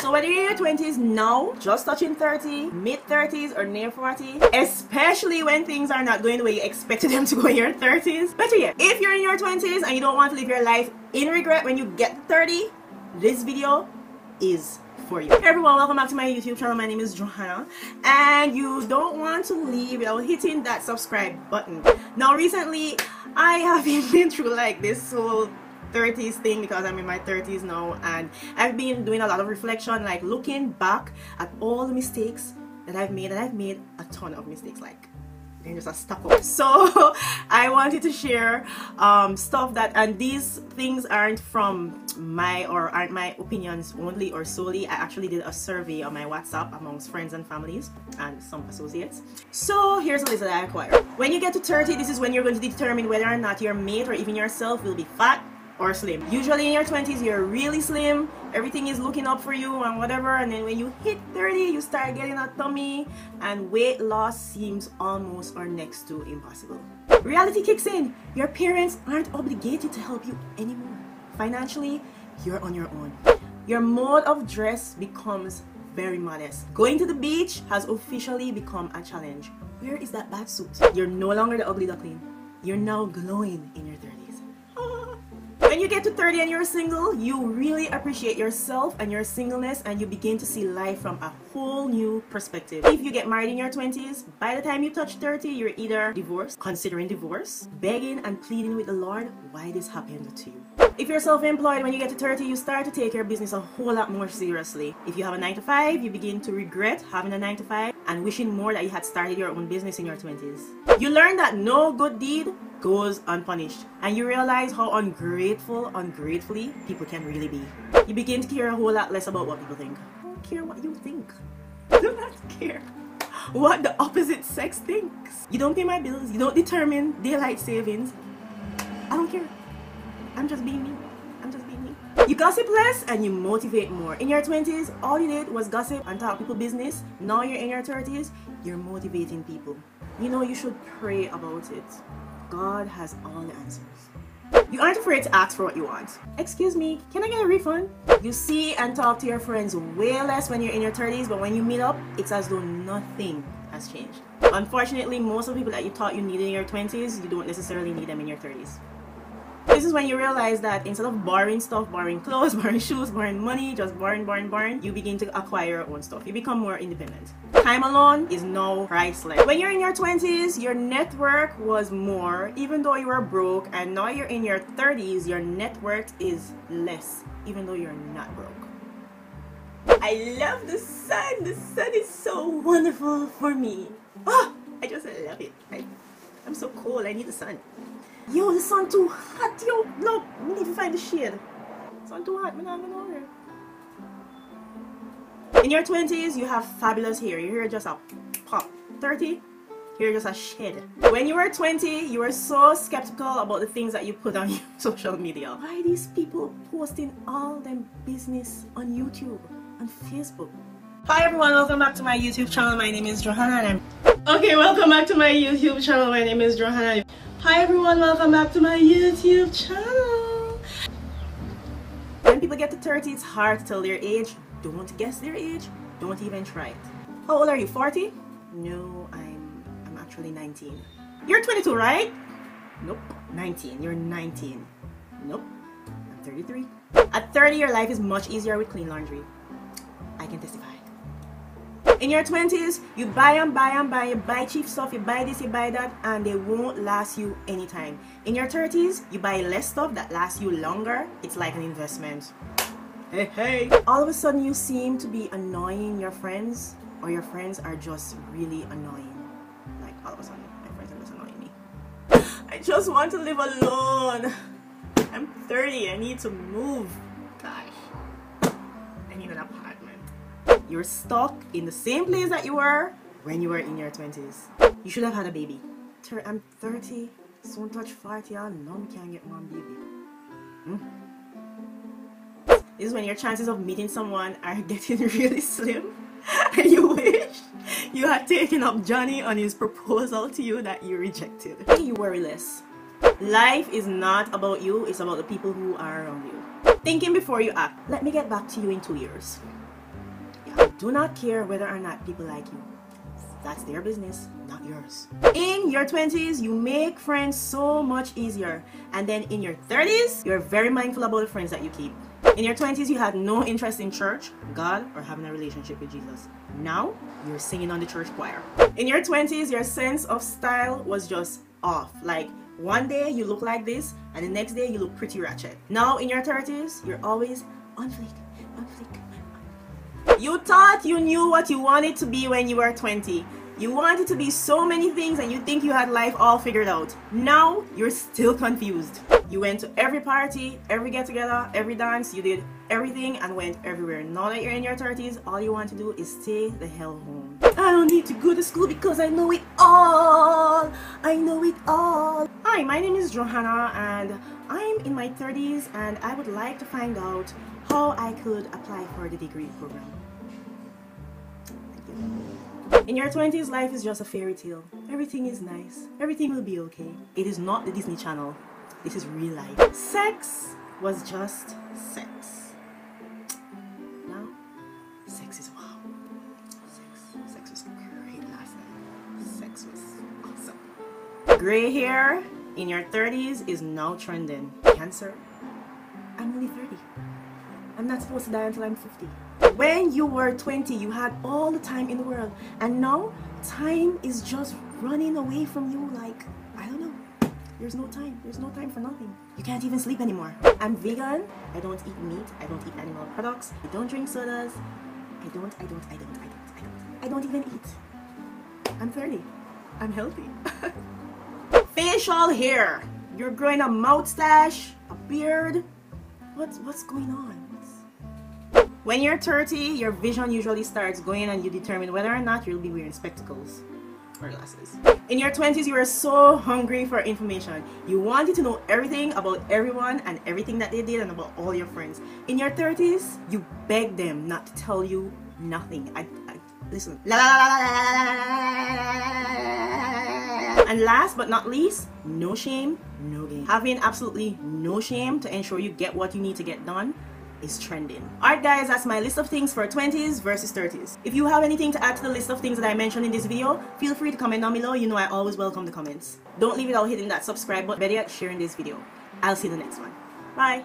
So whether you're in your 20s now, just touching 30, mid-30s or near 40, especially when things are not going the way you expected them to go in your 30s, better yet, if you're in your 20s and you don't want to live your life in regret when you get 30, this video is for you. Hey everyone, welcome back to my YouTube channel. My name is Johanna, and you don't want to leave without hitting that subscribe button. Now recently I have been through like this whole 30s thing because I'm in my 30s now, and I've been doing a lot of reflection, like looking back at all the mistakes that I've made, and I've made a ton of mistakes, like they're just a stack up. So I wanted to share stuff that, and these things aren't from aren't my opinions only or solely. I actually did a survey on my WhatsApp amongst friends and families and some associates. So here's a list that I acquired. When you get to 30, this is when you're going to determine whether or not your mate or even yourself will be fat or slim. Usually in your 20s you're really slim, everything is looking up for you and whatever, and then when you hit 30 you start getting a tummy and weight loss seems almost or next to impossible. Reality kicks in. Your parents aren't obligated to help you anymore. Financially, you're on your own. Your mode of dress becomes very modest. Going to the beach has officially become a challenge. Where is that bad suit? You're no longer the ugly duckling. You're now glowing in your 30s. When you get to 30 and you're single, you really appreciate yourself and your singleness, and you begin to see life from a whole new perspective. If you get married in your 20s, by the time you touch 30, you're either divorced, considering divorce, begging and pleading with the Lord why this happened to you. If you're self-employed, when you get to 30, you start to take your business a whole lot more seriously. If you have a 9-to-5, you begin to regret having a 9-to-5 and wishing more that you had started your own business in your 20s. You learn that no good deed goes unpunished, and you realize how ungratefully people can really be. You begin to care a whole lot less about what people think. I don't care what you think. I do not care what the opposite sex thinks. You don't pay my bills. You don't determine daylight savings. I don't care. I'm just being me. I'm just being me. You gossip less and you motivate more. In your 20s, all you did was gossip and talk people business. Now you're in your 30s, you're motivating people. You know, you should pray about it. God has all the answers. You aren't afraid to ask for what you want. Excuse me, can I get a refund? You see and talk to your friends way less when you're in your 30s, but when you meet up, it's as though nothing has changed. Unfortunately, most of the people that you thought you needed in your 20s, you don't necessarily need them in your 30s. This is when you realize that instead of borrowing stuff, borrowing clothes, borrowing shoes, borrowing money, just borrowing, you begin to acquire your own stuff. You become more independent. Time alone is now priceless. When you're in your 20s, your network was more, even though you were broke, and now you're in your 30s, your net worth is less, even though you're not broke. I love the sun. The sun is so wonderful for me. Oh, I just love it. I'm so cold. I need the sun. Yo, the sun too hot, yo. Look, we need to find the shade. Sun too hot, I'm not going over here. In your 20s, you have fabulous hair. Your hair just a pop. 30, you're just a shed. When you were 20, you were so skeptical about the things that you put on your social media. Why are these people posting all them business on YouTube, on Facebook? Hi everyone, welcome back to my YouTube channel. My name is Johanna. Welcome back to my YouTube channel. My name is Johanna. Hi everyone, welcome back to my YouTube channel. When people get to 30, it's hard to tell their age. Don't guess their age. Don't even try it. How old are you? 40? No, I'm actually 19. You're 22, right? Nope. 19. You're 19. Nope. I'm 33. At 30, your life is much easier with clean laundry. I can testify. In your 20s, you buy and buy and buy, you buy cheap stuff, you buy this, you buy that, and they won't last you anytime. In your 30s, you buy less stuff that lasts you longer. It's like an investment. Hey. All of a sudden, you seem to be annoying your friends, or your friends are just really annoying. Like, all of a sudden, my friends are just annoying me. I just want to live alone. I'm 30, I need to move. Gosh, I need an apartment. You're stuck in the same place that you were when you were in your 20s. You should have had a baby. I'm 30, soon touch 40, and now can't get one baby. This is when your chances of meeting someone are getting really slim, and you wish you had taken up Johnny on his proposal to you that you rejected. You worry less. Life is not about you, it's about the people who are around you. Thinking before you act. Let me get back to you in 2 years. do not care whether or not people like you. That's their business, not yours. In your 20s, you make friends so much easier. And then in your 30s, you're very mindful about the friends that you keep. In your 20s, you had no interest in church, God, or having a relationship with Jesus. Now, you're singing on the church choir. In your 20s, your sense of style was just off. Like, one day you look like this, and the next day you look pretty ratchet. Now, in your 30s, you're always on fleek, on fleek. You thought you knew what you wanted to be when you were 20. You wanted to be so many things and you think you had life all figured out. Now, you're still confused. You went to every party, every get-together, every dance, you did everything and went everywhere. Now that you're in your 30s, all you want to do is stay the hell home. I don't need to go to school because I know it all. I know it all. Hi, my name is Johanna and I'm in my 30s and I would like to find out how I could apply for the degree program. In your 20s, life is just a fairy tale. Everything is nice. Everything will be okay. It is not the Disney Channel. This is real life. Sex was just sex. Now, sex is wow. Sex was great last night. Sex was awesome. Gray hair in your 30s is now trending. Cancer? I'm only 30. I'm not supposed to die until I'm 50. When you were 20, you had all the time in the world. And now, time is just running away from you like, I don't know. There's no time. There's no time for nothing. You can't even sleep anymore. I'm vegan. I don't eat meat. I don't eat animal products. I don't drink sodas. I don't even eat. I'm 30. I'm healthy. Facial hair. You're growing a moustache, a beard. What's going on? When you're 30, your vision usually starts going and you determine whether or not you'll be wearing spectacles or glasses. In your 20s, you were so hungry for information. You wanted to know everything about everyone and everything that they did and about all your friends. In your 30s, you beg them not to tell you nothing. Listen. And last but not least, no shame, no game. Having absolutely no shame to ensure you get what you need to get done is trending. Alright guys, that's my list of things for 20s versus 30s. If you have anything to add to the list of things that I mentioned in this video, feel free to comment down below. You know I always welcome the comments. Don't leave without hitting that subscribe button, better yet sharing this video. I'll see you in the next one. Bye!